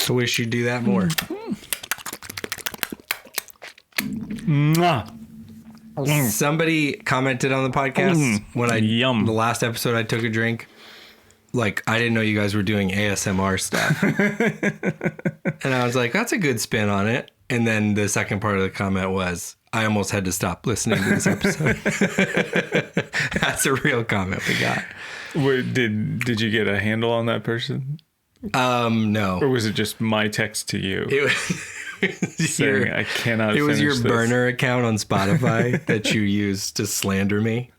I wish you'd do that more. Mwah. Somebody commented on the podcast when the last episode I took a drink. Like, I didn't know you guys were doing ASMR stuff. And I was like, that's a good spin on it. And then the second part of the comment was, I almost had to stop listening to this episode. That's a real comment we got. Did you get a handle on that person? No. Or was it just my text to you? It was saying, I cannot. It was your this. burner account on Spotify that you used to slander me.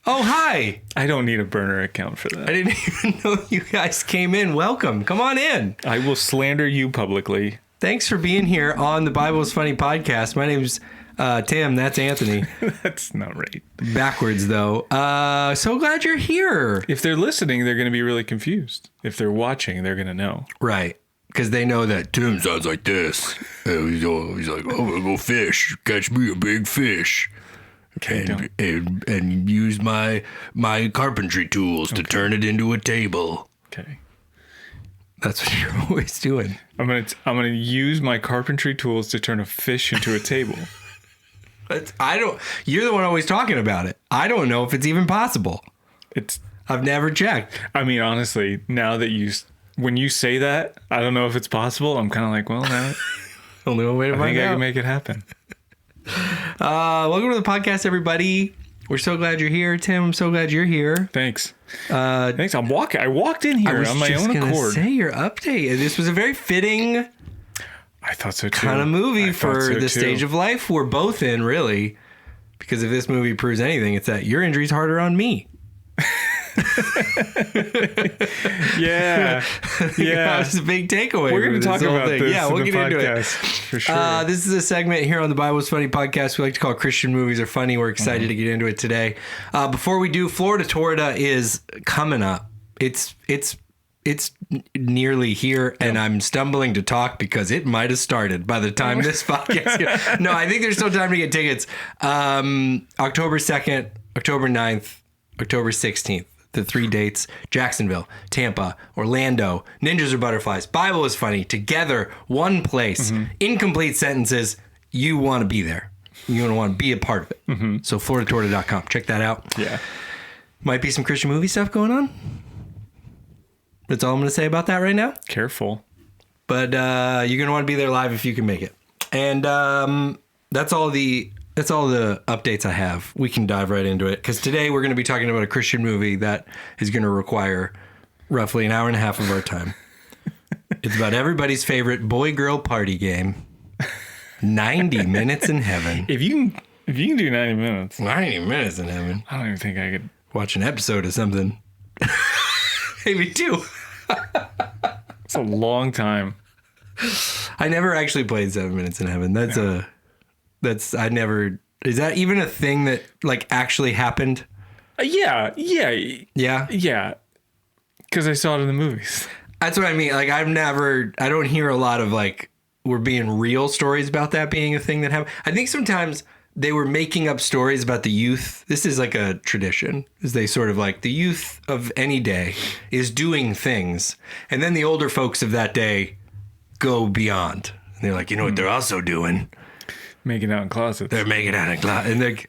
Oh, hi. I don't need a burner account for that. I didn't even know you guys came in. Welcome. Come on in. I will slander you publicly. Thanks for being here on the Bible is Funny podcast. My name's Tim. That's Anthony. That's not right. Backwards, though. So glad you're here. If they're listening, they're going to be really confused. If they're watching, they're going to know. Right. Because they know that Tim sounds like this. He's like, oh, I'm going to go fish. Catch me a big fish. Okay, and use my carpentry tools to turn it into a table. Okay. That's what you're always doing. I'm gonna use my carpentry tools to turn a fish into a table. You're the one always talking about it. I don't know if it's even possible. I've never checked. I mean, honestly, now that when you say that, I don't know if it's possible. I'm kind of like, well, now only one way to find out. I think I can make it happen. Welcome to the podcast, everybody. We're so glad you're here, Tim. I'm so glad you're here. Thanks. Thanks. I walked in here on my own accord. Say your update. This was a very fitting. I thought so too. Kind of movie for the stage of life we're both in, really. Because if this movie proves anything, it's that your injury's harder on me. Yeah. That's a big takeaway. We're going to talk about this. Yeah, we'll get into it for sure. This is a segment here on the Bible is Funny podcast we like to call Christian Movies Are Funny. We're excited to get into it today. Before we do, Florida Torta is coming up. It's nearly here, and I'm stumbling to talk because it might have started by the time this podcast. No, I think there's still time to get tickets. October 2nd, October 9th, October 16th. The 3 dates: Jacksonville, Tampa, Orlando, Ninjas or Butterflies. Bible is Funny. Together, one place. Incomplete sentences. You want to be there. You want to be a part of it. So floridatorta.com. Check that out. Yeah. Might be some Christian movie stuff going on. That's all I'm going to say about that right now. Careful. But you're going to want to be there live if you can make it. And that's all the updates I have. We can dive right into it because today we're going to be talking about a Christian movie that is going to require roughly an hour and a half of our time. It's about everybody's favorite boy-girl party game, 90 Minutes in Heaven. If you can do 90 minutes. 90 Minutes in Heaven. I don't even think I could. Watch an episode of something. Maybe two. It's a long time. I never actually played 7 Minutes in Heaven. Is that even a thing that like actually happened? Yeah. Because I saw it in the movies. That's what I mean. Like I don't hear a lot of like, we're being real stories about that being a thing that happened. I think sometimes they were making up stories about the youth. This is like a tradition, is they sort of like the youth of any day is doing things. And then the older folks of that day go beyond. And they're like, you know what they're also doing? Making out in closets. They're making out in closets. And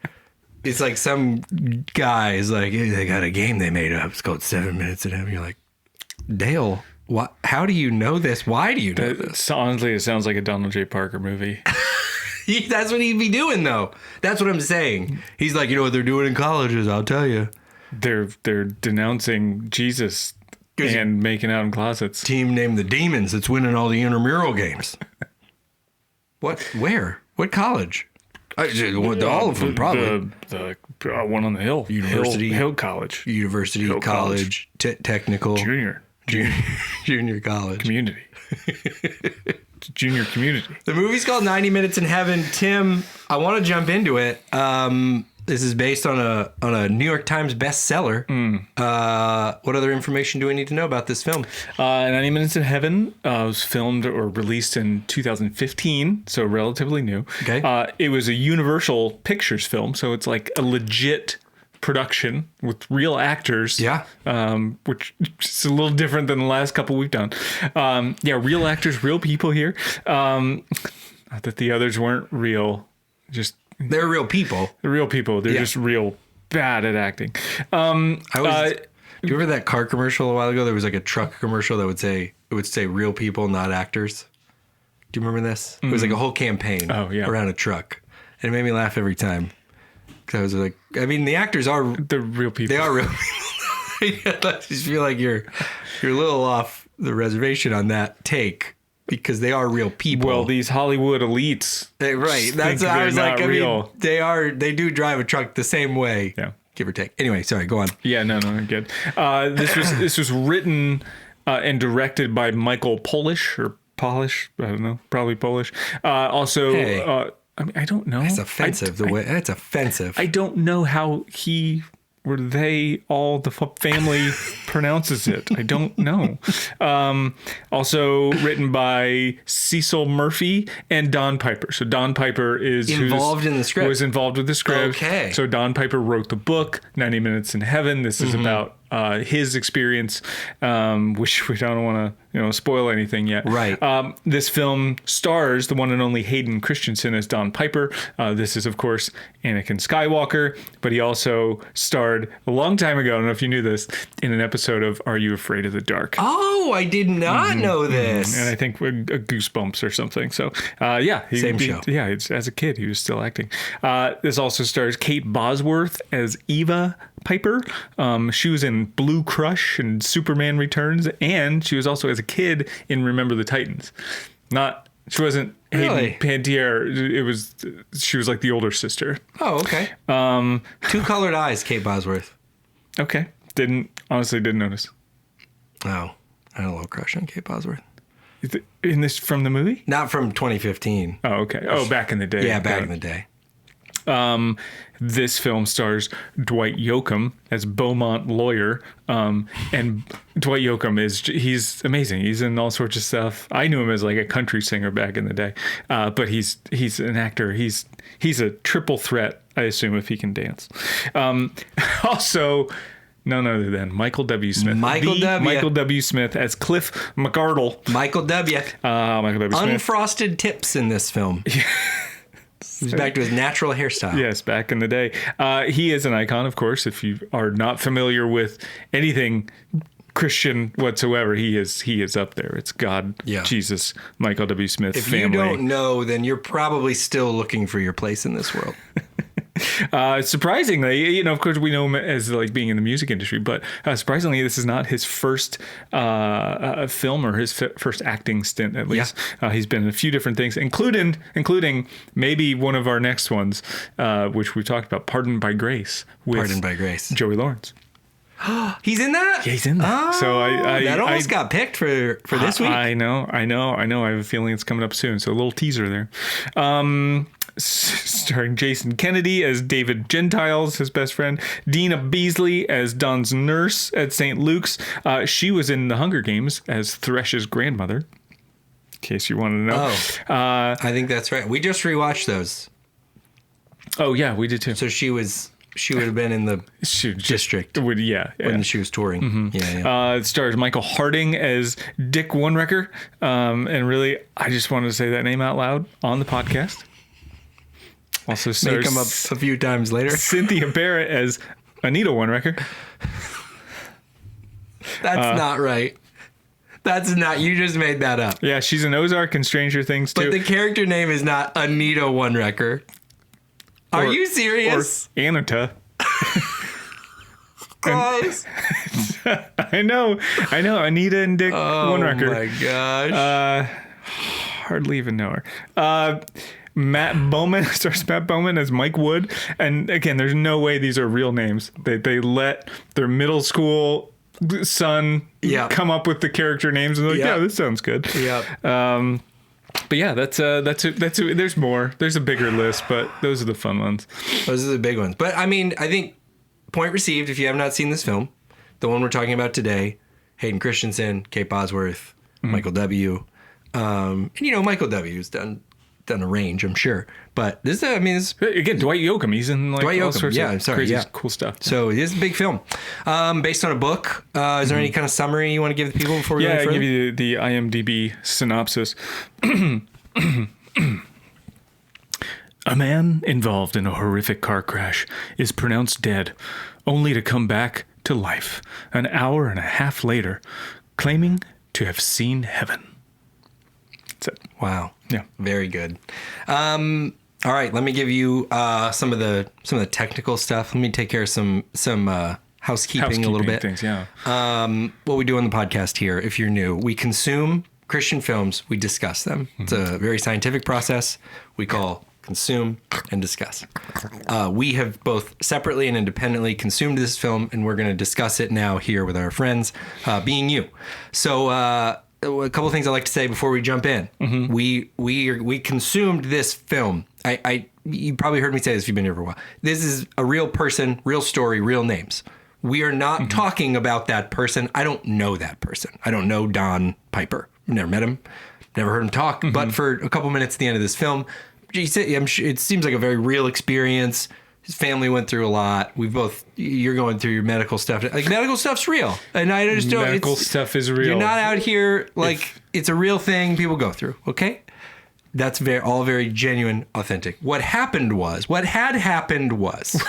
it's like some guy is like, hey, they got a game they made up. It's called 7 Minutes in Heaven. You're like, Dale, what? How do you know this? Why do you know this? Honestly, it sounds like a Donald J. Parker movie. That's what he'd be doing, though. That's what I'm saying. He's like, you know what they're doing in colleges? I'll tell you. They're denouncing Jesus and making out in closets. Team named the Demons that's winning all the intramural games. What? Where? What college? All of them, probably. The one on the hill. University. Hill College. University, Hill College. Technical. Junior college. Community. Junior community. The movie's called 90 Minutes in Heaven. Tim, I want to jump into it. This is based on a New York Times bestseller. What other information do we need to know about this film? 90 Minutes in Heaven was filmed or released in 2015, so relatively new. Okay. It was a Universal Pictures film, so it's like a legit production with real actors. Yeah. Which is a little different than the last couple we've done. Real actors, real people here. Not that the others weren't real. Just They're real people. they're real people. They're just real bad at acting. Do you remember that car commercial a while ago? There was like a truck commercial that would say real people, not actors. Do you remember this? It was like a whole campaign around a truck. And it made me laugh every time. Because I was like, I mean, the actors are... They're real people. They are real people. I just feel like you're a little off the reservation on that take. Because they are real people. Well, these Hollywood elites. Right. That's what I was like. I mean, they do drive a truck the same way. Yeah. Give or take. Anyway, sorry, go on. Yeah, no, good. This was written and directed by Michael Polish or Polish. I don't know. Probably Polish. Also, Hey. I mean, I don't know. That's offensive. That's offensive. I don't know how he or they all the family pronounces it. I don't know. Also written by Cecil Murphy and Don Piper. So Don Piper is involved in the script. Was involved with the script. Okay. So Don Piper wrote the book 90 Minutes in Heaven. This is about his experience, which we don't want to spoil anything yet. Right. This film stars the one and only Hayden Christensen as Don Piper. This is, of course, Anakin Skywalker, but he also starred a long time ago, I don't know if you knew this, in an episode of Are You Afraid of the Dark? Oh, I did not know this. And I think Goosebumps or something. So, Same show. Yeah, as a kid, he was still acting. This also stars Kate Bosworth as Eva Piper. She was in Blue Crush and Superman Returns, and she was also as a kid in Remember the Titans. She wasn't Really? Hayden Panettiere. She was like the older sister. Oh, okay. Two colored eyes, Kate Bosworth. Okay, honestly didn't notice. Oh, I had a little crush on Kate Bosworth. In this from the movie? Not from 2015. Oh, okay. Oh, back in the day. Yeah, back in the day. This film stars Dwight Yoakam as Beaumont lawyer, and Dwight Yoakam he's amazing. He's in all sorts of stuff. I knew him as like a country singer back in the day, but he's an actor. He's a triple threat, I assume, if he can dance. Also, none other than Michael W. Smith. Michael W. Smith as Cliff McArdle. Michael W. Michael W. Smith. Unfrosted tips in this film. He's back to his natural hairstyle. Yes, back in the day. He is an icon, of course. If you are not familiar with anything Christian whatsoever, he is up there. It's God, Jesus, Michael W. Smith if family. you don't know, then you're probably still looking for your place in this world. Surprisingly, of course, we know him as like being in the music industry, but surprisingly, this is not his first film or his first acting stint. At least he's been in a few different things, including maybe one of our next ones, which we talked about, Pardoned by Grace. With Joey Lawrence. He's in that? Yeah, he's in that. Oh, so that almost got picked for this week. I know. I have a feeling it's coming up soon. So a little teaser there. Starring Jason Kennedy as David Gentiles, his best friend. Dina Beasley as Don's nurse at St. Luke's. She was in The Hunger Games as Thresh's grandmother. In case you wanted to know. Oh, I think that's right. We just rewatched those. Oh yeah, we did too. So she would have been in the district when she was touring. Mm-hmm. Yeah. It stars Michael Harding as Dick Onewrecker. And really, I just wanted to say that name out loud on the podcast. Also stars... May come up a few times later. Cynthia Barrett as Anita Onewrecker. That's not right. That's not... You just made that up. Yeah, she's in Ozark and Stranger Things, too. But the character name is not Anita Onewrecker. Are you serious? Or Anita. Guys. I know. Anita and Dick Onewrecker. Oh, my gosh. Hardly even know her. Matt Bowman stars Matt Bowman as Mike Wood. And again, there's no way these are real names. They let their middle school son come up with the character names and they're like, yeah, this sounds good. Yeah. But yeah, that's there's more. There's a bigger list, but those are the fun ones. Those are the big ones. But I mean, I think point received if you have not seen this film. The one we're talking about today, Hayden Christensen, Kate Bosworth, Michael W. And Michael W. has done done a range, I'm sure. But this, I mean, this Again, Dwight Yoakam. He's in like Dwight all Yoakam, sorts yeah, of sorry, crazy, yeah. cool stuff. So it is a big film, based on a book. Is there any kind of summary you want to give the people before we go I further? give you the IMDb synopsis. A man involved in a horrific car crash is pronounced dead, only to come back to life an hour and a half later, claiming to have seen heaven. That's it. Wow. Yeah. Very good. All right, let me give you some of the technical stuff. Let me take care of some housekeeping a little bit. Things, yeah. What we do on the podcast here, if you're new, we consume Christian films, we discuss them. It's a very scientific process we call consume and discuss. We have both separately and independently consumed this film, and we're going to discuss it now here with our friends, being you. So a couple of things I'd like to say before we jump in. Mm-hmm. We consumed this film. You probably heard me say this if you've been here for a while. This is a real person, real story, real names. We are not talking about that person. I don't know that person. I don't know Don Piper. Never met him. Never heard him talk. Mm-hmm. But for a couple minutes at the end of this film, it seems like a very real experience. His family went through a lot. You're going through your medical stuff. Like, medical stuff's real. And I just don't. Medical stuff is real. You're not out here it's a real thing people go through. Okay? That's all very genuine, authentic. What had happened was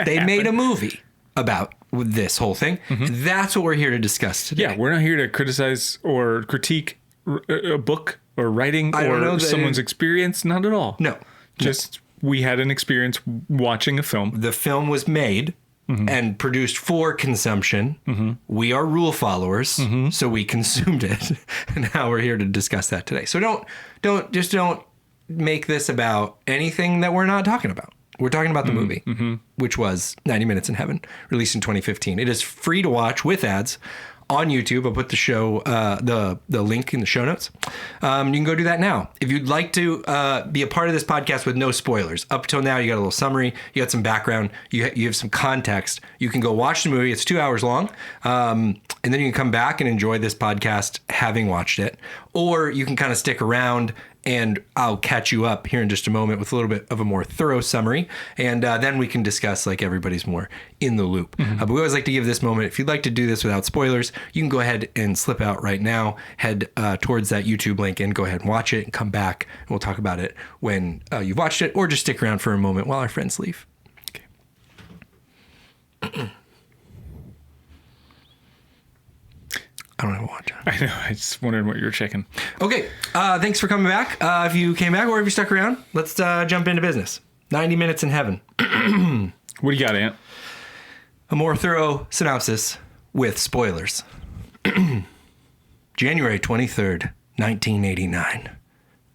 they made a movie about this whole thing. Mm-hmm. That's what we're here to discuss today. Yeah, we're not here to criticize or critique a book or writing or someone's experience. Not at all. No. Just we had an experience watching a film. The film was made and produced for consumption. Mm-hmm. We are rule followers, so we consumed it. And now we're here to discuss that today. So don't make this about anything that we're not talking about. We're talking about the movie, which was 90 Minutes in Heaven, released in 2015. It is free to watch with ads on YouTube. I'll put the show, the link in the show notes. You can go do that now. If you'd like to be a part of this podcast with no spoilers, up till now you got a little summary, you got some background, you have some context. You can go watch the movie. It's 2 hours long, and then you can come back and enjoy this podcast having watched it, or you can kind of stick around. And I'll catch you up here in just a moment with a little bit of a more thorough summary. And then we can discuss like everybody's more in the loop. But we always like to give this moment. If you'd like to do this without spoilers, you can go ahead and slip out right now. Head towards that YouTube link and go ahead and watch it and come back. And we'll talk about it when you've watched it, or just stick around for a moment while our friends leave. Okay. I don't have a watch on. I know. I just wondered what you were checking. Okay. Thanks for coming back. If you came back or if you stuck around, let's jump into business. 90 Minutes in Heaven. What do you got, Ant? A more thorough synopsis with spoilers. January 23rd, 1989.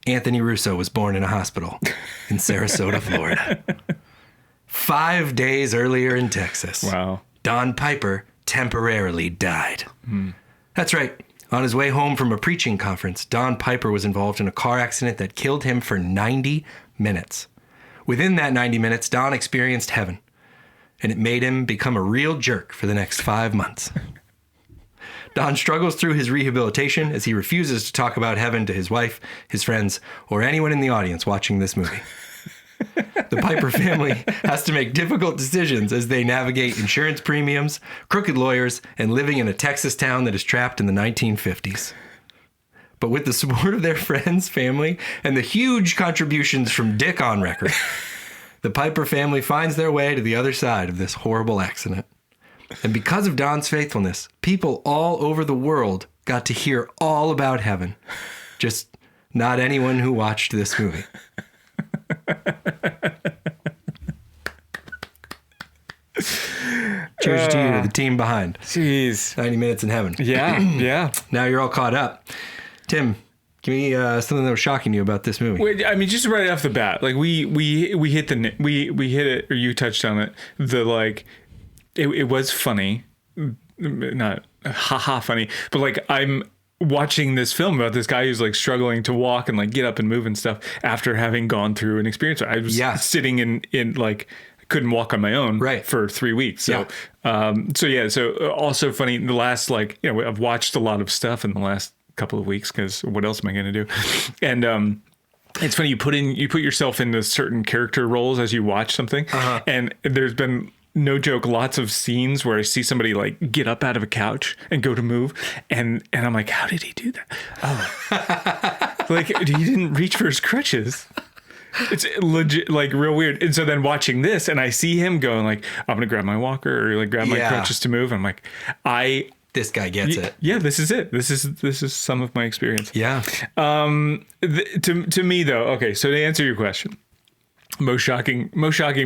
Anthony Russo was born in a hospital in Sarasota, Florida. 5 days earlier in Texas. Wow. Don Piper temporarily died. That's right. On his way home from a preaching conference, Don Piper was involved in a car accident that killed him for 90 minutes. Within that 90 minutes, Don experienced heaven, and it made him become a real jerk for the next 5 months. Don struggles through his rehabilitation as he refuses to talk about heaven to his wife, his friends, or anyone in the audience watching this movie. The Piper family has to make difficult decisions as they navigate insurance premiums, crooked lawyers, and living in a Texas town that is trapped in the 1950s. But with the support of their friends, family, and the huge contributions from Dick on record, the Piper family finds their way to the other side of this horrible accident. And because of Don's faithfulness, people all over the world got to hear all about heaven. Just not anyone who watched this movie. Cheers to you, the team behind. Jeez. 90 Minutes in Heaven. Yeah, yeah. Now you're all caught up. Tim, give me something that was shocking you about this movie. Wait, I mean, just right off the bat, like we hit we hit it, or you touched on it. It was funny, not haha funny, but like I'm watching this film about this guy who's like struggling to walk and like get up and move and stuff after having gone through an experience. I was sitting in like couldn't walk on my own for 3 weeks. So, so also funny. The last, like, you know, I've watched a lot of stuff in the last couple of weeks because what else am I going to do? And It's funny, you put yourself into certain character roles as you watch something, and there's been, no joke, lots of scenes where I see somebody like get up out of a couch and go to move, and I'm like, how did he do that? Oh, like he didn't reach for his crutches. It's legit, like real weird. And so then watching this, and I see him going like, I'm gonna grab my walker or like grab my crutches to move. I'm like, this guy gets it. Yeah, this is it. This is some of my experience. Yeah. To me though, okay. So to answer your question, most shocking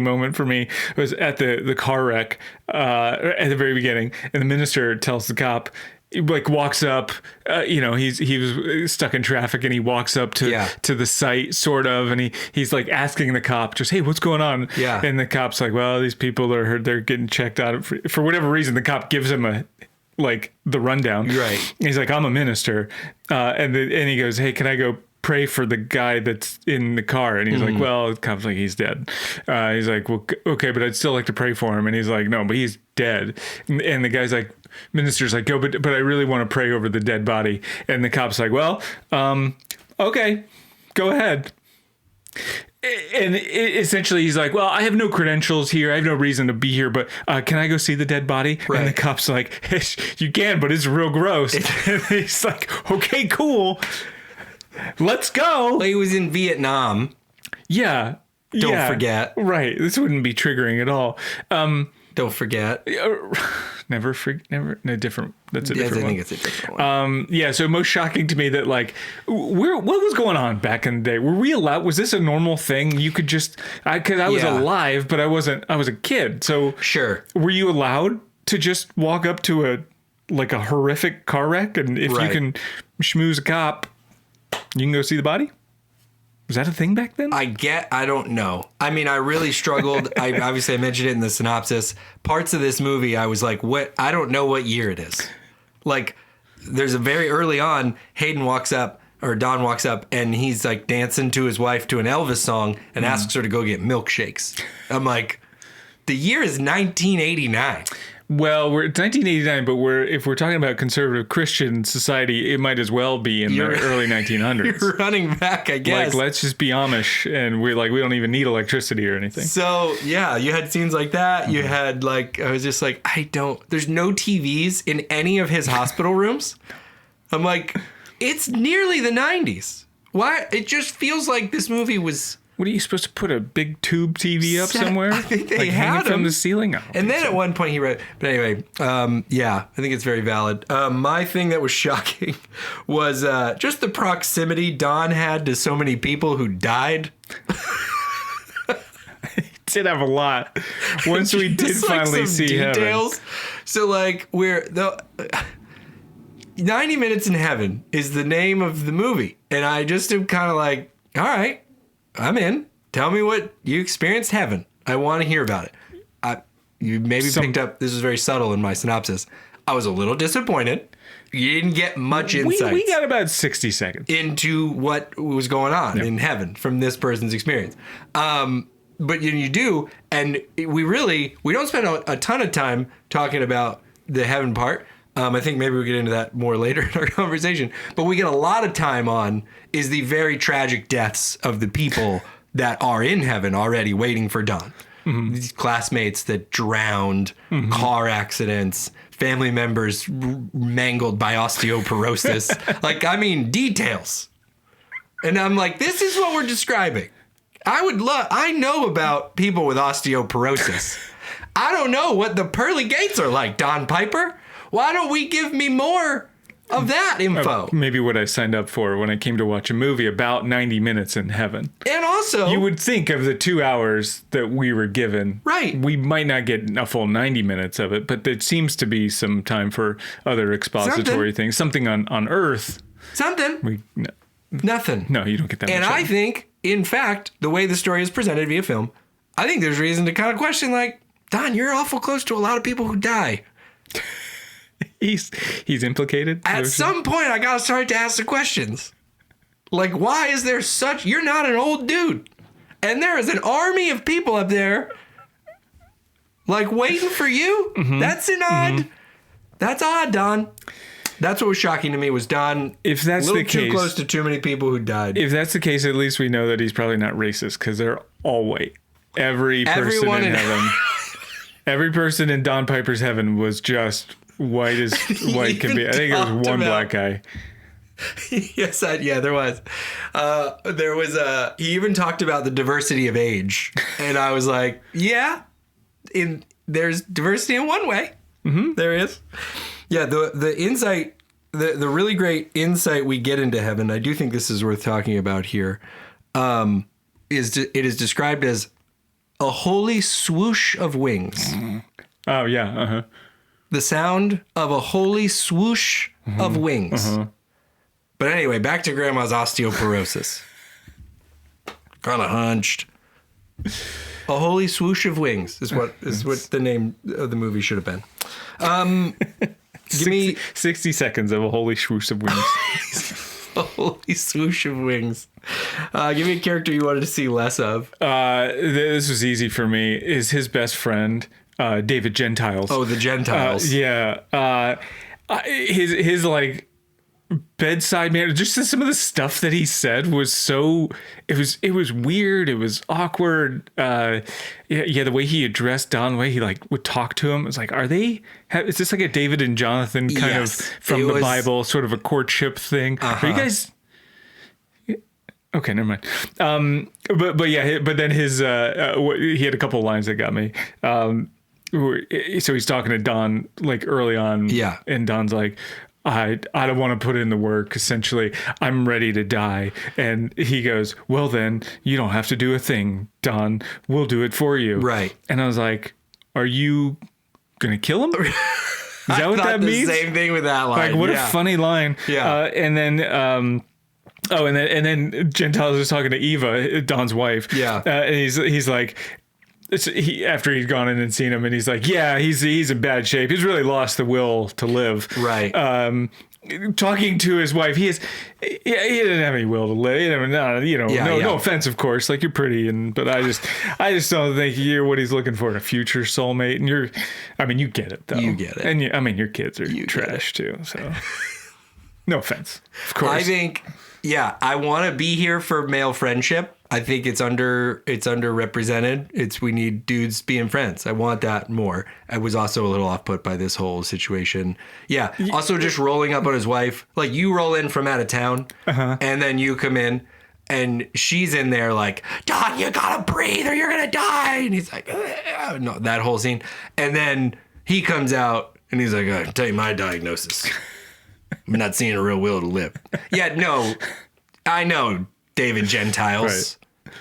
moment for me was at the car wreck at the very beginning, and the minister tells the cop. He like walks up, he was stuck in traffic, and he walks up to the site sort of, and he's like asking the cop just, hey, what's going on? Yeah. And the cop's like, well, these people they're getting checked out for whatever reason. The cop gives him the rundown. Right. He's like, I'm a minister, and he goes, hey, can I go pray for the guy that's in the car? And he's like, well, the cop's like, he's dead. He's like, well, okay, but I'd still like to pray for him. And he's like, no, but he's dead. And the guy's like, minister's like, go, but I really want to pray over the dead body. And the cop's like, well, okay, go ahead. And essentially he's like, well, I have no credentials here. I have no reason to be here, but can I go see the dead body? Right. And the cop's like, you can, but it's real gross. And he's like, okay, cool. Let's go. Well, he was in Vietnam. Yeah. Don't forget. Right. This wouldn't be triggering at all. Don't forget. Never. No, different. That's a different one. I think it's a different one. Yeah. So most shocking to me that like, what was going on back in the day? Were we allowed? Was this a normal thing? You could just, because I was alive, but I wasn't. I was a kid. So sure. Were you allowed to just walk up to a horrific car wreck, and if you can schmooze a cop, you can go see the body? Was that a thing back then? I don't know. I mean, I really struggled. I mentioned it in the synopsis. Parts of this movie, I was like, what? I don't know what year it is. Like, there's a very early on, Don walks up, and he's like dancing to his wife to an Elvis song and asks her to go get milkshakes. I'm like, the year is 1989. Well, it's 1989, but if we're talking about conservative Christian society, it might as well be in the early 1900s. You're running back, I guess. Like, let's just be Amish, and we don't even need electricity or anything. So, yeah, you had scenes like that. You had, I was just like, there's no TVs in any of his hospital rooms. I'm like, it's nearly the 90s. Why? It just feels like this movie was... What are you supposed to put a big tube TV up somewhere? I think they had hang it from the ceiling. And then at one point he read, but anyway, I think it's very valid. My thing that was shocking was just the proximity Don had to so many people who died. He did have a lot. Once we did finally see details. Heaven. So we're 90 Minutes in Heaven is the name of the movie, and I just am kind of like, all right. I'm in. Tell me what you experienced heaven. I want to hear about it. You maybe picked up, this was very subtle in my synopsis. I was a little disappointed. You didn't get much insight. We got about 60 seconds. Into what was going on in heaven from this person's experience. But you do, and we don't spend a ton of time talking about the heaven part. I think maybe we'll get into that more later in our conversation. But we get a lot of time on is the very tragic deaths of the people that are in heaven already waiting for Don. Mm-hmm. These classmates that drowned, car accidents, family members mangled by osteoporosis. Details. And I'm like, this is what we're describing. I know about people with osteoporosis. I don't know what the pearly gates are like, Don Piper. Why don't we give me more of that info? Maybe what I signed up for when I came to watch a movie about 90 minutes in heaven. And also... You would think of the 2 hours that we were given. Right. We might not get a full 90 minutes of it, but there seems to be some time for other expository things. Something on Earth. Something. Nothing. No, you don't get that much. And I think, in fact, the way the story is presented via film, I think there's reason to kind of question, Don, you're awful close to a lot of people who die. He's implicated. At some point, I gotta start to ask the questions. Why is there such... You're not an old dude. And there is an army of people up there, waiting for you? Mm-hmm. That's an odd... That's odd, Don. That's what was shocking to me was Don. If that's a little the case, too close to too many people who died. If that's the case, at least we know that he's probably not racist because they're all white. Every person Everyone in heaven, every person in Don Piper's heaven was just white as white can be. I think it was one black guy. Yes, there was. He even talked about the diversity of age, and I was like, yeah, there's diversity in one way. Mm-hmm. There is. Yeah, the insight, the really great insight we get into heaven, I do think this is worth talking about here, it is described as a holy swoosh of wings. Oh, yeah. Uh-huh. The sound of a holy swoosh of wings. Uh-huh. But anyway, back to Grandma's osteoporosis. Kind of hunched. A holy swoosh of wings is what the name of the movie should have been. Give me 60 seconds of a holy swoosh of wings. A holy swoosh of wings. Give me a character you wanted to see less of. This was easy for me. Is his best friend David Gentiles? Oh, the Gentiles. Yeah. His like bedside manner, just some of the stuff that he said was so it was weird, it was awkward. The way he addressed Don, the way he like would talk to him, it's like, is this like a David and Jonathan kind of from the Bible, sort of a courtship thing? Are you guys okay? Never mind. But then his he had a couple of lines that got me. So he's talking to Don like early on, and Don's like, I don't want to put in the work. Essentially, I'm ready to die. And he goes, well, then you don't have to do a thing, Don. We'll do it for you. Right. And I was like, are you going to kill him? Is that what that means? Same thing with that line. Like, what a funny line. Yeah. And then Gentiles is talking to Eva, Don's wife. Yeah. And he's like, after he'd gone in and seen him, and he's like, yeah, he's in bad shape. He's really lost the will to live. Right. Talking to his wife, he didn't have any will to live. No offense, of course. Like, you're pretty, but I just don't think you're what he's looking for in a future soulmate. And you get it though. You get it. And your kids are trash too. So no offense, of course. I think, I want to be here for male friendship. I think it's underrepresented. We need dudes being friends. I want that more. I was also a little off put by this whole situation. Yeah. Also just rolling up on his wife. Like, you roll in from out of town, and then you come in and she's in there like, Don, you gotta breathe or you're gonna die. And he's like, no, that whole scene. And then he comes out and he's like, I can tell you my diagnosis. I'm not seeing a real will to live. Yeah, no, I know, David Gentiles. Right.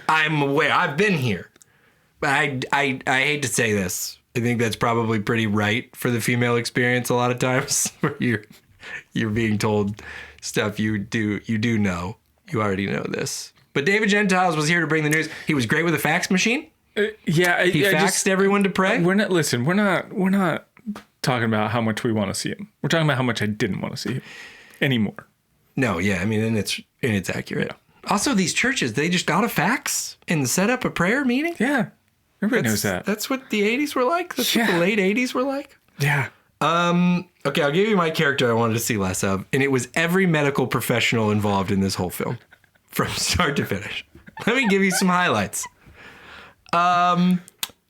I'm aware. I've been here. I hate to say this. I think that's probably pretty right for the female experience a lot of times, where you're being told stuff you do know. You already know this. But David Gentiles was here to bring the news. He was great with a fax machine. He faxed everyone to pray. We're not talking about how much we want to see him. We're talking about how much I didn't want to see him anymore. No, yeah, I mean, and it's accurate. Yeah. Also, these churches, they just got a fax and set up a prayer meeting. Yeah, everybody knows that. That's what the 80s were like. That's what the late 80s were like. Yeah. Okay, I'll give you my character I wanted to see less of, and it was every medical professional involved in this whole film, from start to finish. Let me give you some highlights.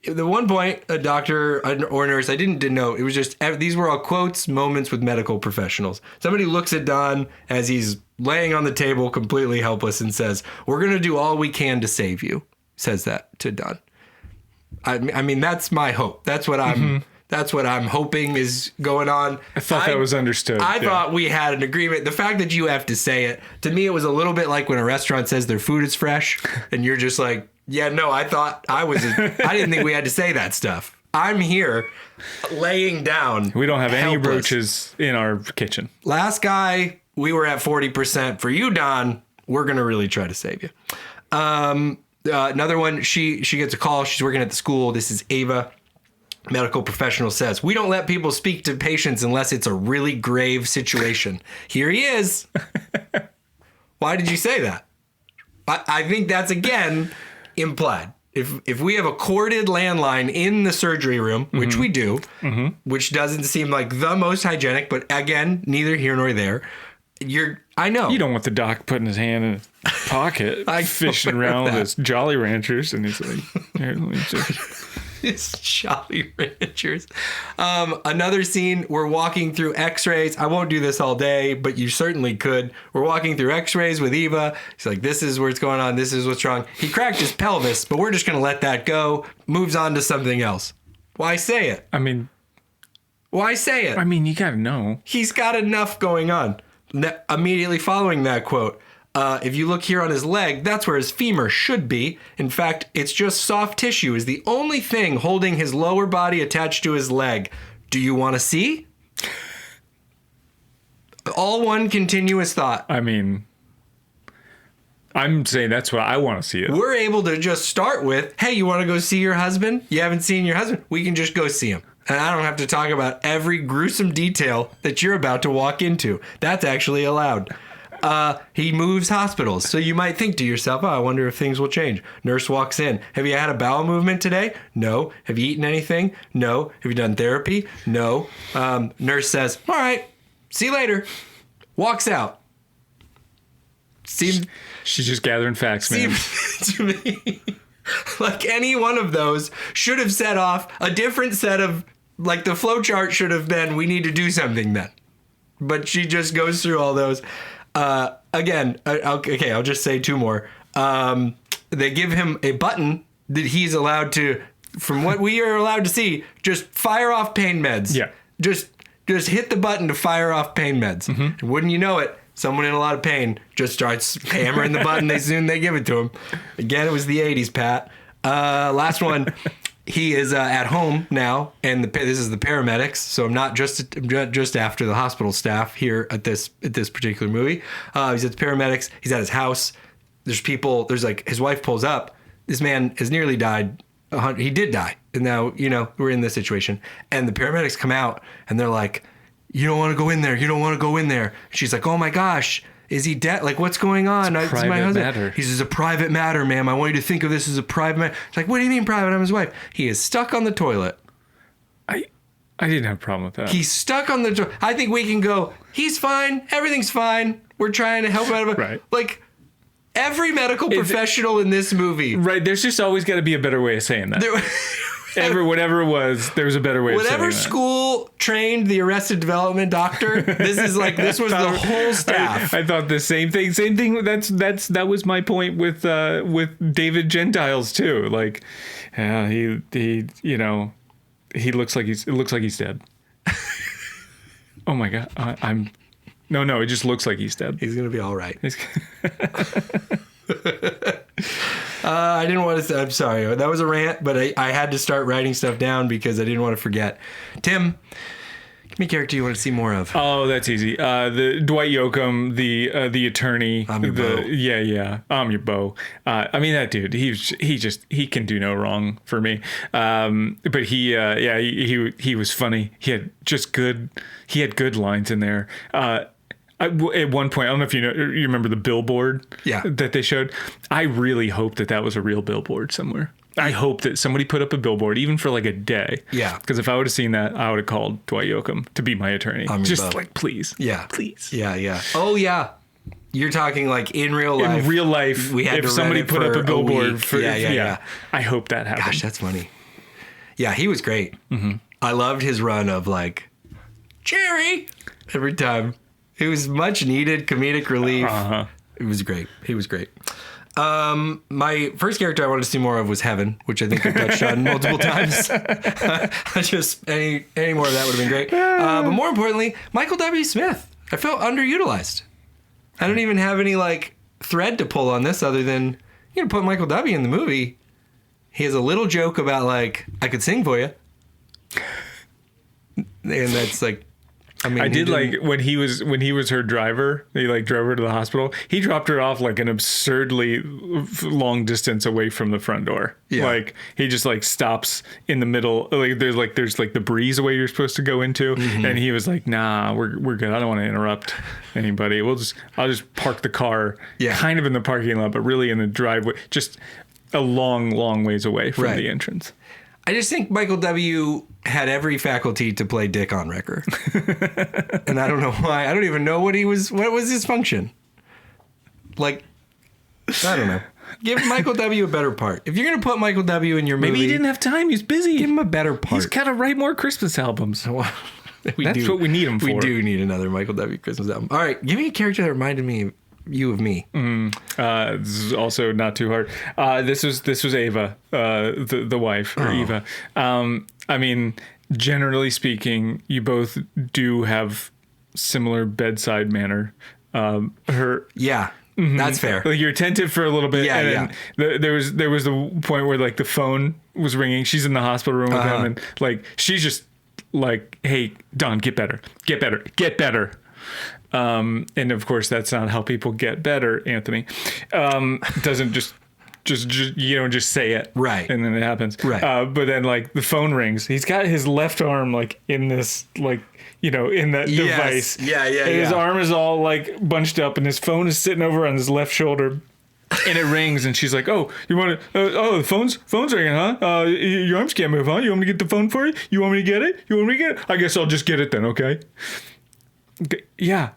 The one point, a doctor or nurse, I didn't denote. It was just, these were all quotes, moments with medical professionals. Somebody looks at Don as he's laying on the table, completely helpless, and says, we're going to do all we can to save you. Says that to Don. I mean, that's my hope. That's what I'm hoping is going on. I thought that was understood. I thought we had an agreement. The fact that you have to say it, to me, it was a little bit like when a restaurant says their food is fresh, and you're just like, yeah, no, I didn't think we had to say that stuff. I'm here laying down. We don't have any roaches in our kitchen. Last guy, we were at 40%. For you, Don, we're going to really try to save you. Another one, she gets a call. She's working at the school. This is Ava. Medical professional says, we don't let people speak to patients unless it's a really grave situation. Here he is. Why did you say that? I think that's, again, implied. if we have a corded landline in the surgery room, which we do, which doesn't seem like the most hygienic, but again, neither here nor there. I know. You don't want the doc putting his hand in his pocket, fishing around with his Jolly Ranchers, and he's like, here, let me just... It's Jolly Ranchers. Another scene, we're walking through x-rays. I won't do this all day, but you certainly could. We're walking through x-rays with Eva. He's like, this is what's going on. This is what's wrong. He cracked his pelvis, but we're just going to let that go. Moves on to something else. Why say it? Why say it? You got to know. He's got enough going on. Immediately following that quote, if you look here on his leg, that's where his femur should be. In fact, it's just soft tissue is the only thing holding his lower body attached to his leg. Do you want to see? All one continuous thought. I'm saying that's what I want to see it. We're able to just start with, hey, you want to go see your husband? You haven't seen your husband? We can just go see him. And I don't have to talk about every gruesome detail that you're about to walk into. That's actually allowed. He moves hospitals. So you might think to yourself, I wonder if things will change. Nurse walks in. Have you had a bowel movement today? No. Have you eaten anything? No. Have you done therapy? No. Nurse says, all right, see you later. Walks out. She's just gathering facts, man. Seems to me like any one of those should have set off a different set of, like the flow chart should have been, we need to do something then. But she just goes through all those. Again, I'll just say two more. They give him a button that he's allowed to, from what we are allowed to see, just fire off pain meds. Yeah. Just hit the button to fire off pain meds. And wouldn't you know it, someone in a lot of pain just starts hammering the button as soon as they give it to him. Again, it was the 80s, Pat. Last one. He is at home now, and this is the paramedics. So I'm not just after the hospital staff here at this particular movie. He's at the paramedics. He's at his house. There's people. There's like his wife pulls up. This man has nearly died. He did die, and now we're in this situation. And the paramedics come out, and they're like, "You don't want to go in there. You don't want to go in there." She's like, "Oh my gosh. Is he dead? Like, what's going on?" It's my husband. Matter. He says, "A private matter, ma'am. I want you to think of this as a private matter." It's like, what do you mean private? I'm his wife. He is stuck on the toilet. I didn't have a problem with that. He's stuck on the toilet. I think we can go, he's fine. Everything's fine. We're trying to help him out of it. Right. Like, every medical professional in this movie. Right. There's just always got to be a better way of saying that. Whatever it was, there was a better way of saying that. Whatever school trained the Arrested Development doctor, this was the whole staff. I thought the same thing. Same thing. That was my point with David Gentiles too. Like, he it looks like he's dead. Oh my God. No, it just looks like he's dead. He's gonna be all right. I didn't want to say, I'm sorry. That was a rant, but I had to start writing stuff down because I didn't want to forget. Tim, give me a character you want to see more of. Oh, that's easy. The Dwight Yoakam, the attorney. I'm your beau. Yeah. I'm your beau. That dude, he can do no wrong for me. But he was funny. He had good lines in there. At one point, I don't know if you remember the billboard that they showed. I really hope that was a real billboard somewhere. I hope that somebody put up a billboard, even for like a day. Yeah. Because if I would have seen that, I would have called Dwight Yoakam to be my attorney. Just like, please. Yeah. Please. Yeah. Oh, yeah. You're talking like in real life. In real life, if somebody put up a billboard for yeah. I hope that happened. Gosh, that's funny. Yeah, he was great. Mm-hmm. I loved his run of like, Jerry, every time. It was much needed comedic relief. Uh-huh. It was great. He was great. My first character I wanted to see more of was Heaven, which I think I touched on multiple times. Just any more of that would have been great. But more importantly, Michael W. Smith. I felt underutilized. I don't even have any like thread to pull on this other than you're gonna put Michael W. in the movie. He has a little joke about like, I could sing for you. And that's like, I did like when he was her driver. He like drove her to the hospital. He dropped her off like an absurdly long distance away from the front door. Yeah. Like he just like stops in the middle. Like there's the breezeway you're supposed to go into, and he was like, "Nah, we're good. I don't want to interrupt anybody. I'll just park the car kind of in the parking lot, but really in the driveway. Just a long, long ways away from Right. the entrance. I just think Michael W. had every faculty to play Dick on Wrecker. And I don't know why. I don't even know what was his function. Like, I don't know. Give Michael W. a better part. If you're going to put Michael W. in your movie. Maybe he didn't have time. He's busy. Give him a better part. He's got to write more Christmas albums. That's what we need him for. We do need another Michael W. Christmas album. All right. Give me a character that reminded me of me. This is also not too hard. This was Ava, the wife, or Eva. I mean, generally speaking, you both do have similar bedside manner. Yeah. That's fair. Like you're attentive for a little bit, Yeah, and then there was the point where like the phone was ringing. She's in the hospital room with him, and like she's just like, "Hey, Don, get better, get better, get better." And of course, that's not how people get better. Anthony doesn't just you don't just say it, right, and then it happens, right. But then like the phone rings. He's got his left arm like in this like. In that device. Yeah. And his arm is all like bunched up and his phone is sitting over on his left shoulder and it rings and she's like, "Oh, you want to, the phone's ringing, huh? Your arms can't move, huh? You want me to get the phone for you? You want me to get it? You want me to get it? I guess I'll just get it then, okay?" Yeah,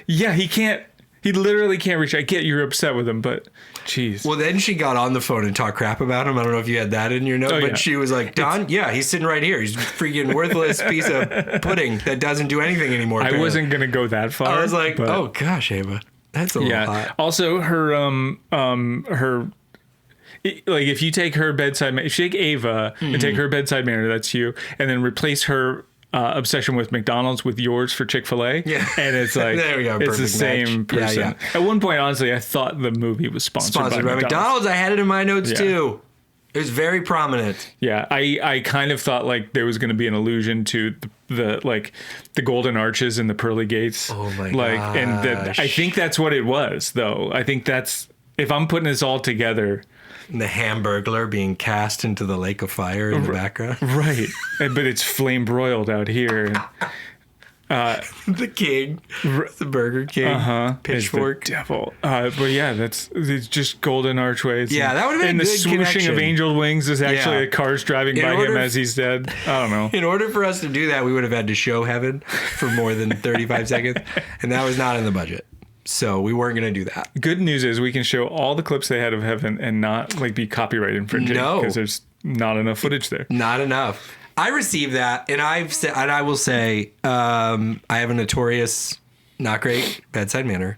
he literally can't reach. I get you're upset with him, but jeez. Well, then she got on the phone and talked crap about him. I don't know if you had that in your note, but she was like, "Don, he's sitting right here. He's a freaking worthless piece of pudding that doesn't do anything anymore." I wasn't going to go that far. I was like, "Oh gosh, Ava, that's a little hot." Also, her like if you take her bedside, if you take Ava and take her bedside manner, that's you, and then replace her obsession with McDonald's with yours for Chick-fil-A. Yeah. And it's like, there we go, it's the same person. Yeah. At one point, honestly, I thought the movie was sponsored by McDonald's. I had it in my notes too. It was very prominent. Yeah. I kind of thought like there was going to be an allusion to the golden arches and the pearly gates. Oh my gosh. And I think that's what it was though. I think that's, if I'm putting this all together, and the Hamburglar being cast into the lake of fire in the background. Right. But it's flame broiled out here. The king. The Burger King. Pitchfork. The devil. But yeah, it's just golden archways. Yeah, that would have been and a good the swooshing connection. of angel wings is actually a cars driving by him as he's dead. I don't know. In order for us to do that, we would have had to show heaven for more than 35 seconds. And that was not in the budget. So we weren't going to do that. Good news is we can show all the clips they had of heaven and not like be copyright infringing. No, because there's not enough footage there. Not enough. I received that, and I will say, I have a notorious, not great bedside manner.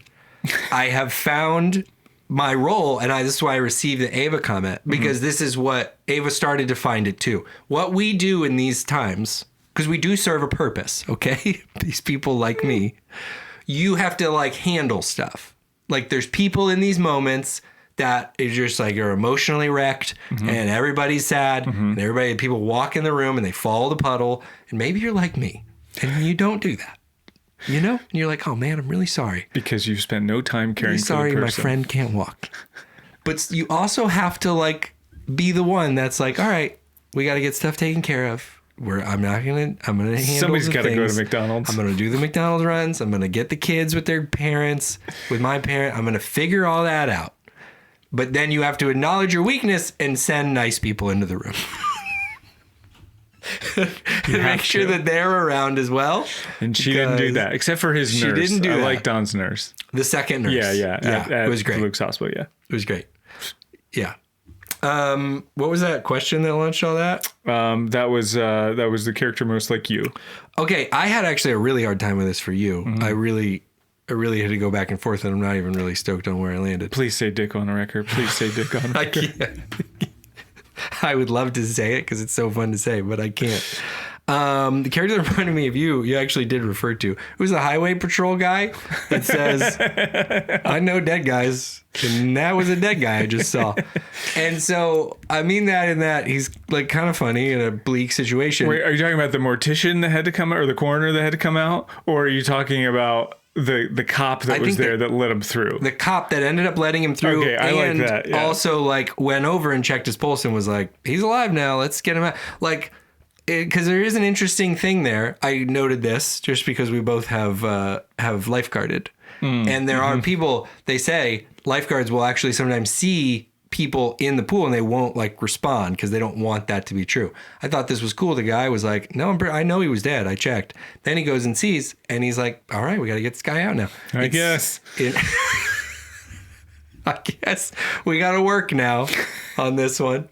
I have found my role, and this is why I received the Ava comment, because this is what Ava started to find it too. What we do in these times, because we do serve a purpose, okay? These people like me. You have to like handle stuff. Like there's people in these moments that is just like are emotionally wrecked and everybody's sad and people walk in the room and they follow the puddle. And maybe you're like me and you don't do that, and you're like, "Oh man, I'm really sorry." Because you've spent no time caring for the person. Sorry, my friend can't walk. But you also have to like be the one that's like, "All right, we got to get stuff taken care of. I'm gonna handle Somebody's got to go to McDonald's. I'm gonna do the McDonald's runs. I'm gonna get the kids with their parents, with my parent. I'm gonna figure all that out. But then you have to acknowledge your weakness and send nice people into the room. And make sure that they're around as well. And she didn't do that, except for his nurse. She didn't do that. I like Don's nurse. The second nurse. Yeah. At it was great. Luke's hospital, yeah. It was great. Yeah. What was that question that launched all that? That was the character most like you. Okay, I had actually a really hard time with this for you. I really had to go back and forth, and I'm not even really stoked on where I landed. Please say Dick on the record. Please say Dick on the record. I can't. I would love to say it because it's so fun to say, but I can't. The character that reminded me of you actually did refer to. It was the highway patrol guy that says, "I know dead guys," and that was a dead guy I just saw. And so I mean that in that he's like kind of funny in a bleak situation. Wait, are you talking about the mortician that had to come out, or the coroner that had to come out, or are you talking about the cop that was there that let him through? The cop that ended up letting him through. Okay, I like that. Yeah. Also, like went over and checked his pulse and was like, "He's alive now. Let's get him out." Like. Because there is an interesting thing there. I noted this just because we both have lifeguarded. And there are people, they say lifeguards will actually sometimes see people in the pool and they won't like respond because they don't want that to be true. I thought this was cool. The guy was like, no, I know he was dead. I checked. Then he goes and sees and he's like, all right, we got to get this guy out now. I guess we got to work now on this one.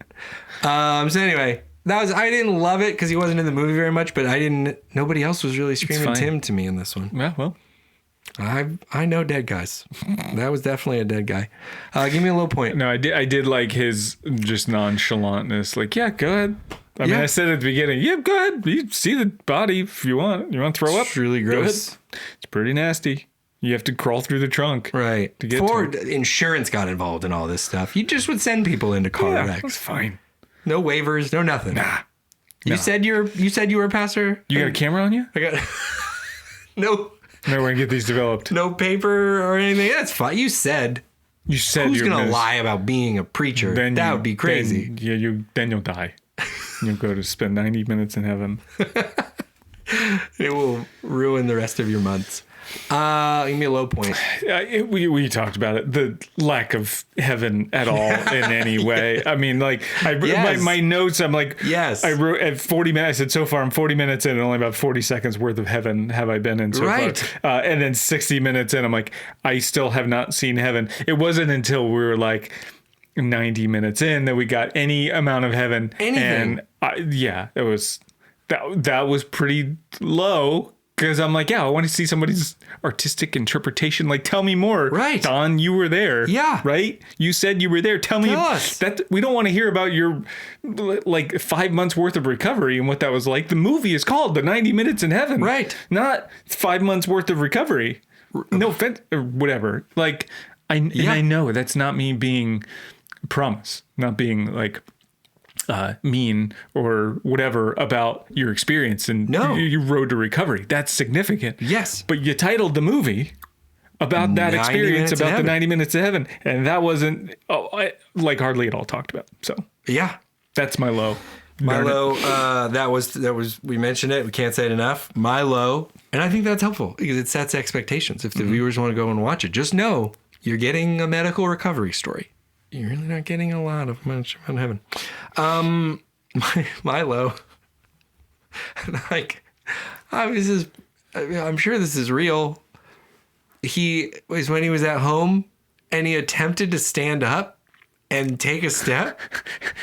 So anyway, I didn't love it because he wasn't in the movie very much, but nobody else was really screaming Tim to me in this one. Yeah, well. I know dead guys. That was definitely a dead guy. Give me a low point. No, I did like his just nonchalantness. Like, yeah, go ahead. I mean, I said at the beginning, yeah, go ahead. You see the body if you want. You want to throw up? It's really gross. It's pretty nasty. You have to crawl through the trunk. Right. To get Before insurance got involved in all this stuff, you just would send people into car wrecks. That's fine. No waivers, no nothing. Nah. You said you were a pastor? You got a camera on you? I got no. No, we're gonna get these developed. No paper or anything. That's fine. You said who's gonna lie about being a preacher? That would be crazy. Then you'll die. You'll go to spend 90 minutes in heaven. It will ruin the rest of your months. Give me a low point. We talked about it. The lack of heaven at all in any way. I mean, like my notes. I'm like, yes. I wrote at 40 minutes. I said so far I'm 40 minutes in, and only about 40 seconds worth of heaven have I been in so far. And then 60 minutes in, I'm like, I still have not seen heaven. It wasn't until we were like 90 minutes in that we got any amount of heaven. Anything. And it was that was pretty low. Because I'm like, I want to see somebody's artistic interpretation. Like, tell me more. Right. Don, you were there. Yeah. Right? You said you were there. Tell us. That we don't want to hear about your, like, 5 months worth of recovery and what that was like. The movie is called The 90 Minutes in Heaven. Right. Not 5 months worth of recovery. No offense, or whatever. Like, I know that's not me being promise, not being, like, mean or whatever about your experience and your road to recovery. That's significant. Yes. But you titled the movie about that experience, about the 90 minutes of heaven. And that wasn't hardly at all talked about. So yeah, that's my low. My low, that was, we mentioned it. We can't say it enough. My low. And I think that's helpful because it sets expectations. If the viewers want to go and watch it, just know you're getting a medical recovery story. You're really not getting a lot of much about heaven. My low, like, I'm sure this is real. He was when he was at home and he attempted to stand up and take a step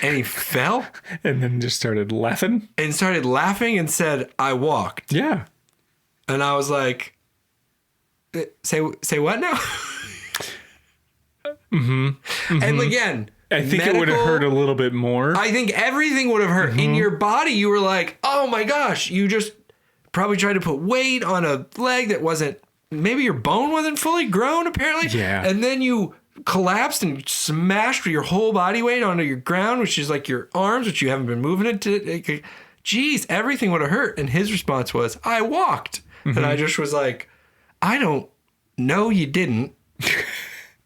and he fell and then just started laughing and said, I walked. Yeah. And I was like, say what now? And again, I think it would have hurt a little bit more. I think everything would have hurt. In your body, you were like, oh my gosh, you just probably tried to put weight on a leg that wasn't, maybe your bone wasn't fully grown, apparently. Yeah. And then you collapsed and smashed your whole body weight onto your ground, which is like your arms, which you haven't been moving it to. Geez, everything would have hurt. And his response was, I walked. And I just was like, I don't know you didn't.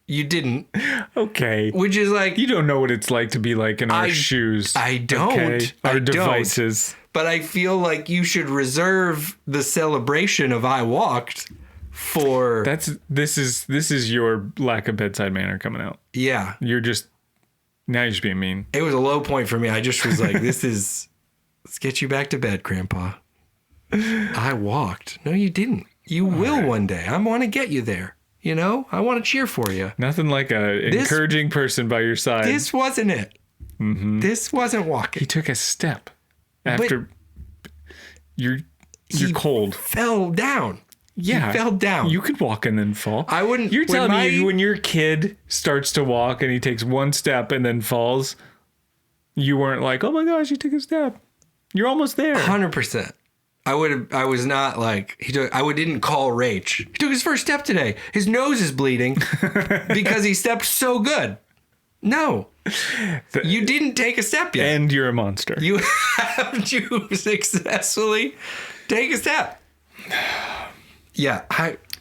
You didn't. Okay. Which is like... You don't know what it's like to be like in our shoes. I don't. Okay? Our devices. But I feel like you should reserve the celebration of I walked for... This is your lack of bedside manner coming out. Yeah. Now you're just being mean. It was a low point for me. I just was like, let's get you back to bed, Grandpa. I walked. No, you didn't. You will one day. I want to get you there. You know, I want to cheer for you. Nothing like an encouraging person by your side. This wasn't it. This wasn't walking. He took a step after you're cold. Fell down. Yeah, he fell down. You could walk and then fall. I wouldn't. You're telling me when your kid starts to walk and he takes one step and then falls, you weren't like, oh my gosh, he took a step. You're almost there. 100%. I was not like, didn't call Rach. He took his first step today. His nose is bleeding because he stepped so good. No, you didn't take a step yet. And you're a monster. You have to successfully take a step. Yeah.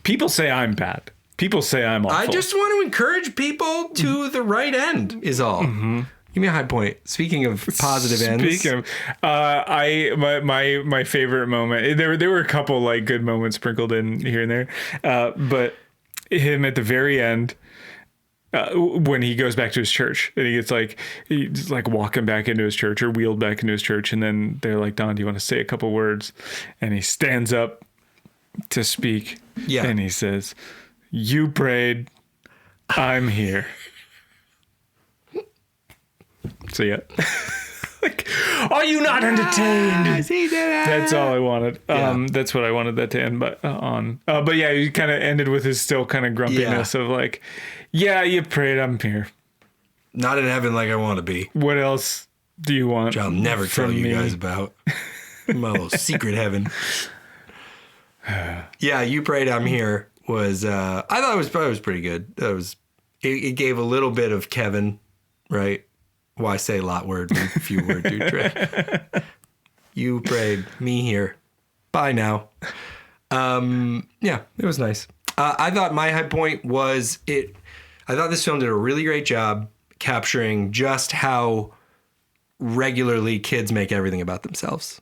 People say I'm bad. People say I'm awful. I just want to encourage people to the right end is all. Give me a high point. Speaking of positive ends. Speaking of, my favorite moment. There were a couple like good moments sprinkled in here and there, but him at the very end, when he goes back to his church, and he's like walking back into his church or wheeled back into his church, and then they're like, Don, do you want to say a couple words? And he stands up to speak, and he says, you prayed, I'm here. So yeah. Like, are you not entertained? That's all I wanted. That's what I wanted that to end on. But yeah, he kind of ended with his still kind of grumpiness of like, yeah, you prayed, I'm here. Not in heaven like I want to be. What else do you want? Which I'll never tell you guys about. My little secret heaven. Yeah, you prayed, I'm here was, I thought it was pretty good. It gave a little bit of Kevin, right? Why say a lot word when few word do trick? You prayed, me here. Bye now. Yeah, it was nice. I thought my high point was I thought this film did a really great job capturing just how regularly kids make everything about themselves.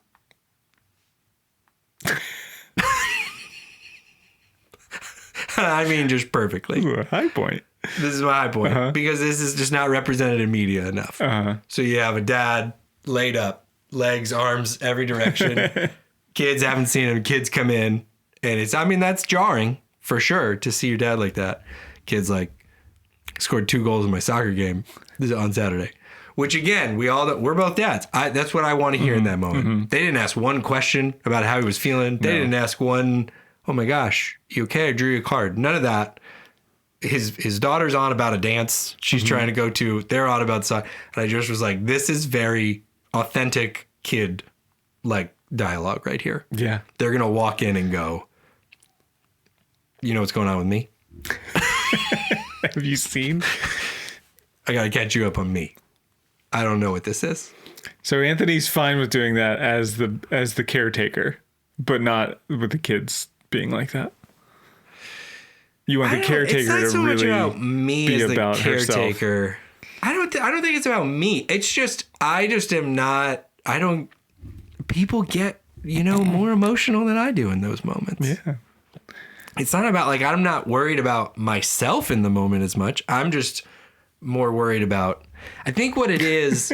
I mean, just perfectly. Ooh, a high point. This is my high point because this is just not represented in media enough. So you have a dad laid up, legs, arms, every direction. Kids haven't seen him. Kids come in, and that's jarring for sure to see your dad like that. Kids like scored 2 goals in my soccer game on Saturday, which again, we're both dads. That's what I want to hear in that moment. They didn't ask one question about how he was feeling. They didn't ask one, oh my gosh, you okay? I drew you a card. None of that. His daughter's on about a dance she's trying to go to. They're on about soccer. And I just was like, this is very authentic kid like dialogue right here. Yeah. They're going to walk in and go, you know what's going on with me? Have you seen? I got to catch you up on me. I don't know what this is. So Anthony's fine with doing that as the caretaker, but not with the kids being like that. You want the caretaker to really about me be as the about caretaker. Herself. I don't think it's about me. It's just I just am not. I don't. People get more emotional than I do in those moments. Yeah. It's not about like I'm not worried about myself in the moment as much. I'm just more worried about. I think what it is.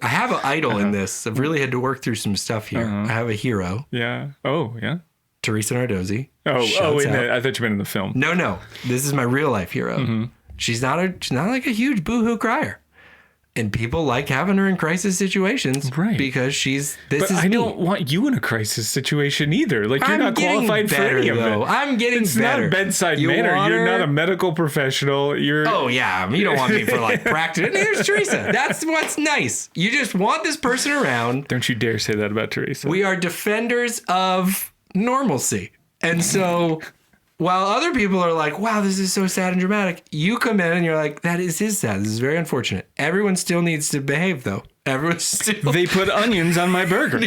I have an idol in this. I've really had to work through some stuff here. I have a hero. Yeah. Oh yeah. Teresa Nardozzi. I thought you meant in the film. No. This is my real life hero. She's not like a huge boohoo crier. And people like having her in crisis situations, right? Because I don't want you in a crisis situation either. Like you're not qualified for any of it. I'm getting better. It's not a bedside manner. You're not a medical professional. Oh yeah, you don't want me for like practice. Here's Teresa. That's what's nice. You just want this person around. Don't you dare say that about Teresa. We are defenders of normalcy, and so. While other people are like, wow, this is so sad and dramatic, you come in and you're like, that is sad. This is very unfortunate. Everyone still needs to behave, though. Everyone still... They put onions on my burger.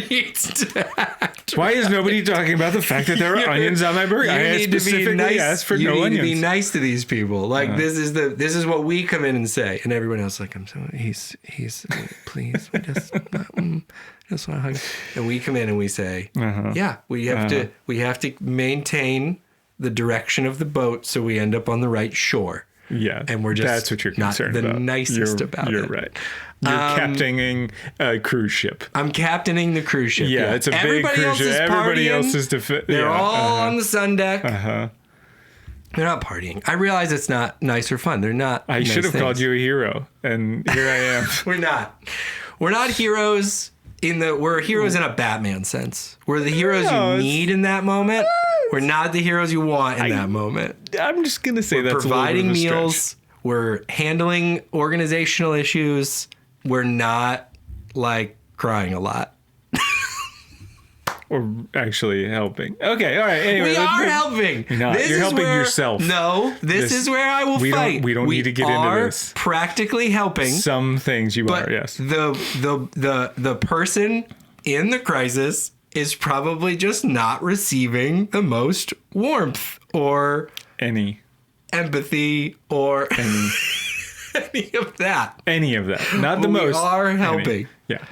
Why is nobody talking about the fact that there are onions on my burger? I specifically asked for no onions. You need to be nice to these people. Like, this is what we come in and say. And everyone else like, I'm sorry, he's please, we just want to hug. And we come in and we say, yeah, we have to maintain the direction of the boat so we end up on the right shore. Yeah. And we're just that's what you're concerned not the about. nicest about you're it. You're right. You're captaining a cruise ship. I'm captaining the cruise ship. Yeah, it's a big cruise ship. Everybody else is They're all on the sun deck. They're not partying. I realize it's not nice or fun. They're not. I should have called you a hero, and here I am. We're not. We're not heroes we're heroes in a Batman sense. We're the heroes you need in that moment. We're not the heroes you want in that moment. I'm just going to say that's providing meals. We're handling organizational issues. We're not like crying a lot. Or actually helping. Okay, all right. Anyway, we are helping. You're helping yourself. No, this is where I will fight. We don't need to get into this. Practically helping. Some things you are, yes. The person in the crisis is probably just not receiving the most warmth or any empathy or any of that. Any of that. Not the most. We are helping. Yeah.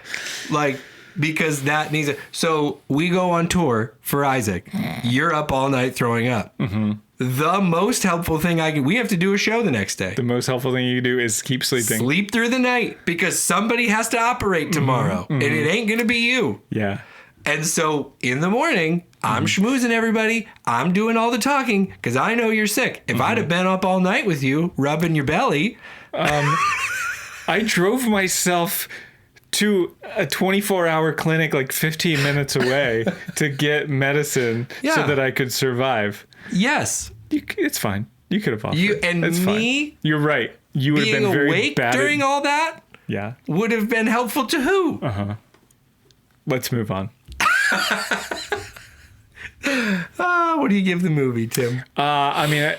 Like because that needs it. So we go on tour for Isaac. You're up all night throwing up. Mm-hmm. The most helpful thing we have to do a show the next day. The most helpful thing you can do is keep sleeping. Sleep through the night because somebody has to operate tomorrow and it ain't going to be you. Yeah. And so in the morning, I'm schmoozing everybody. I'm doing all the talking because I know you're sick. If I'd have been up all night with you, rubbing your belly. I drove myself to a 24-hour clinic like 15 minutes away to get medicine so that I could survive. Yes. It's fine. You could have offered. It's me, fine. You're right. You would have been very awake bad during all that. Yeah. Would have been helpful to who? Let's move on. What do you give the movie, Tim? I mean,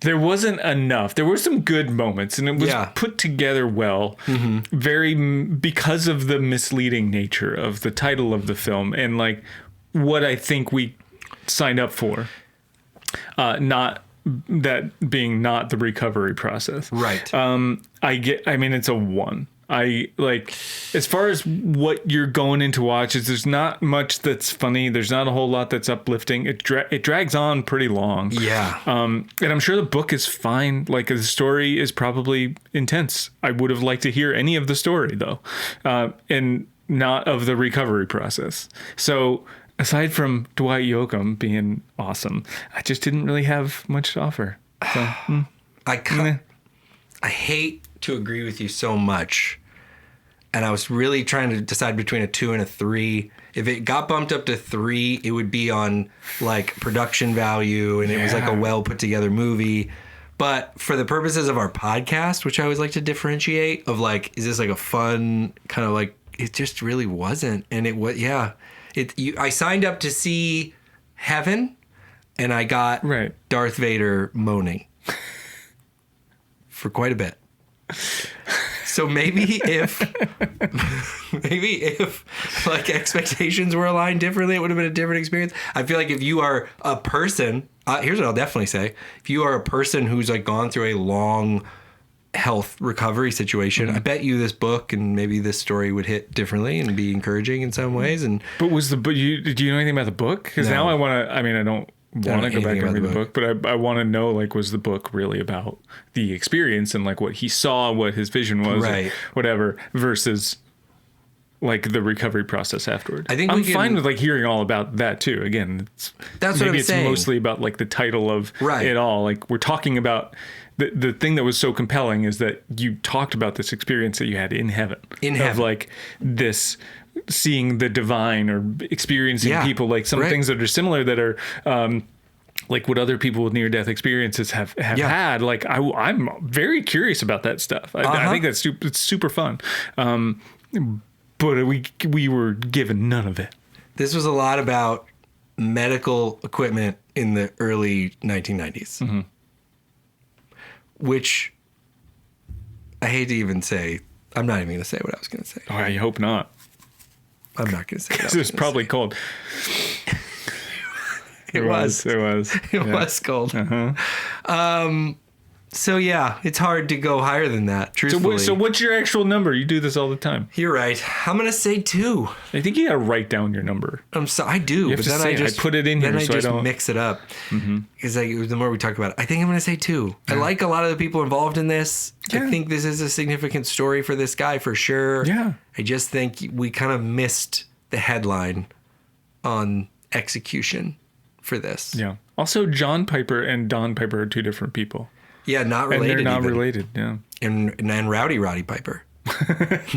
there wasn't enough. There were some good moments, and it was put together well. Because of the misleading nature of the title of the film and like what I think we signed up for. Not that being not the recovery process. Right. It's a 1. As far as what you're going in to watch, there's not much that's funny. There's not a whole lot that's uplifting. It drags on pretty long. Yeah. And I'm sure the book is fine. Like the story is probably intense. I would have liked to hear any of the story though, and not of the recovery process. So aside from Dwight Yoakam being awesome, I just didn't really have much to offer. So, I hate to agree with you so much. And I was really trying to decide between a 2 and a 3. If it got bumped up to 3, it would be on like production value and it was like a well put together movie. But for the purposes of our podcast, which I always like to differentiate of like, is this like a fun kind of like, it just really wasn't. And it was, I signed up to see Heaven and I got Darth Vader moaning for quite a bit. So maybe if like expectations were aligned differently, it would have been a different experience. I feel like if you are a person, here's what I'll definitely say. If you are a person who's like gone through a long health recovery situation, I bet you this book and maybe this story would hit differently and be encouraging in some ways. But was the book, do you know anything about the book? Because now I want to, I don't want to go back and read the book, but I want to know, like, was the book really about the experience and like what he saw, what his vision was, or whatever, versus like the recovery process afterward. I think I'm fine with like hearing all about that too. Again, maybe it's mostly about like the title of it all. Like we're talking about the thing that was so compelling is that you talked about this experience that you had in heaven. Of like this seeing the divine or experiencing people, like some things that are similar that are like what other people with near-death experiences have had. Like I'm very curious about that stuff. I think that's it's super fun. But we were given none of it. This was a lot about medical equipment in the early 1990s, which I hate to even say. I'm not even going to say what I was going to say. Oh, I hope not. I'm not going to say that. It was probably cold. It was. It was cold. So yeah, it's hard to go higher than that, truthfully. So what's your actual number? You do this all the time. You're right. I'm going to say 2. I think you got to write down your number. I do, but then I put it in here so I don't mix it up. Because the more we talk about it, I think I'm going to say 2. I like a lot of the people involved in this. Yeah. I think this is a significant story for this guy for sure. Yeah. I just think we kind of missed the headline on execution for this. Yeah. Also, John Piper and Don Piper are 2 different people. Yeah, not related. And they're not related, yeah. And Roddy Piper.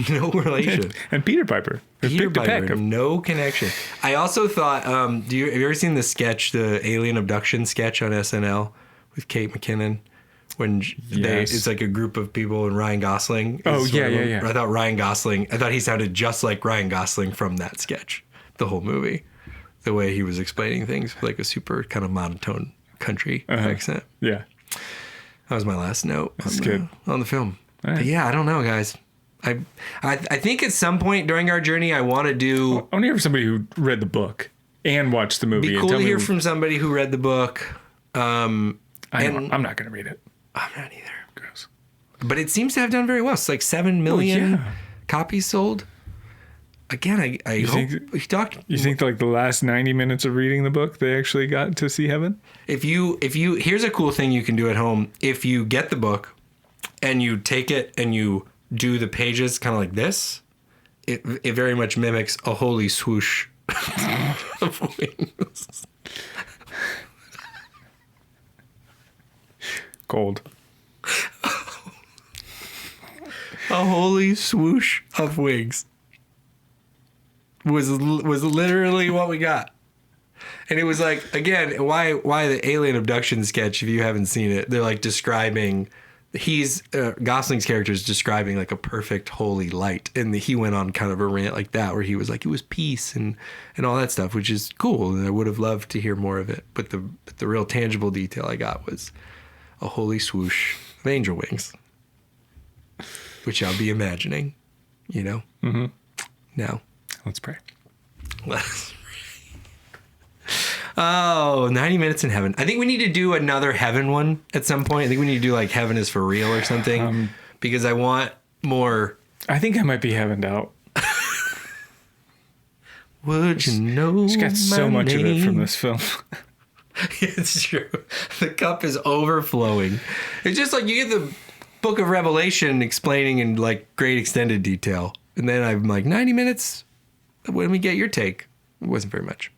No relation. And Peter Piper. Peter Piper, no connection. I also thought, have you ever seen the sketch, the alien abduction sketch on SNL with Kate McKinnon? When it's like a group of people and Ryan Gosling. Yeah. I thought he sounded just like Ryan Gosling from that sketch, the whole movie. The way he was explaining things with like a super kind of monotone country accent. Yeah. That was my last note on the film. Right. But yeah, I don't know, guys. I think at some point during our journey, I want to do... I want to hear from somebody who read the book and watched the movie. Be cool to hear from somebody who read the book. I'm not going to read it. I'm not either. Gross. But it seems to have done very well. It's like 7 million copies sold. Again, I hope he talked. You think like the last 90 minutes of reading the book, they actually got to see heaven? If you here's a cool thing you can do at home. If you get the book and you take it and you do the pages kind of like this, it very much mimics a holy swoosh of wings. Gold. A holy swoosh of wings was literally what we got. And it was like, again, why the alien abduction sketch, if you haven't seen it, they're like describing, Gosling's character is describing like a perfect holy light. And he went on kind of a rant like that where he was like, it was peace and all that stuff, which is cool. And I would have loved to hear more of it. But the real tangible detail I got was a holy swoosh of angel wings, which I'll be imagining, Mm-hmm. Now. Let's pray. Let's pray. Oh, 90 minutes in heaven. I think we need to do another heaven one at some point. I think we need to do like heaven is for real or something because I want more. I think I might be heavened out. Would you know Just got so much name? of it from this film. It's true. The cup is overflowing. It's just like you get the book of Revelation explaining in like great extended detail. And then I'm like, 90 minutes? When we get your take. It wasn't very much.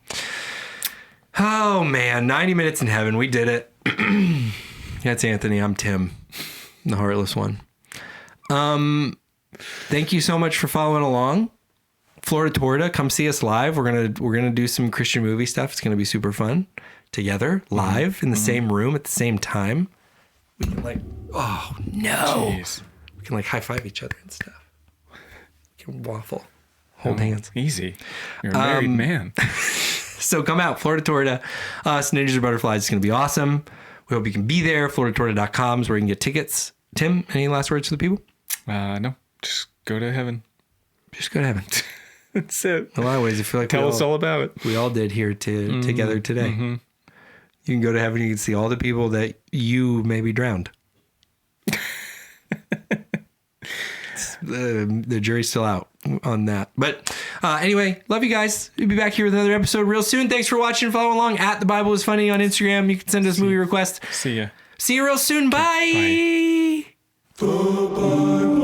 Oh, man. 90 minutes in heaven. We did it. That's Anthony. I'm Tim, the heartless one. Thank you so much for following along. Florida Torta, come see us live. We're gonna do some Christian movie stuff. It's gonna be super fun. Together, live, in the same room at the same time. We can like, oh no. Jeez. We can like high five each other and stuff. We can waffle. Hold hands. Easy. You're a married man. So come out, Florida Torta. Us, Ninjas or Butterflies. It's going to be awesome. We hope you can be there. FloridaTorta.com is where you can get tickets. Tim, any last words for the people? No. Just go to heaven. Just go to heaven. That's it. In a lot of ways, I feel like Tell us all about it. we all did here together today. Mm-hmm. You can go to heaven. You can see all the people that you maybe drowned. The jury's still out on that. But anyway, love you guys. We'll be back here with another episode real soon. Thanks for watching. Follow along at The Bible is Funny on Instagram. You can send us movie requests. See ya. See you real soon. Bye. Bye.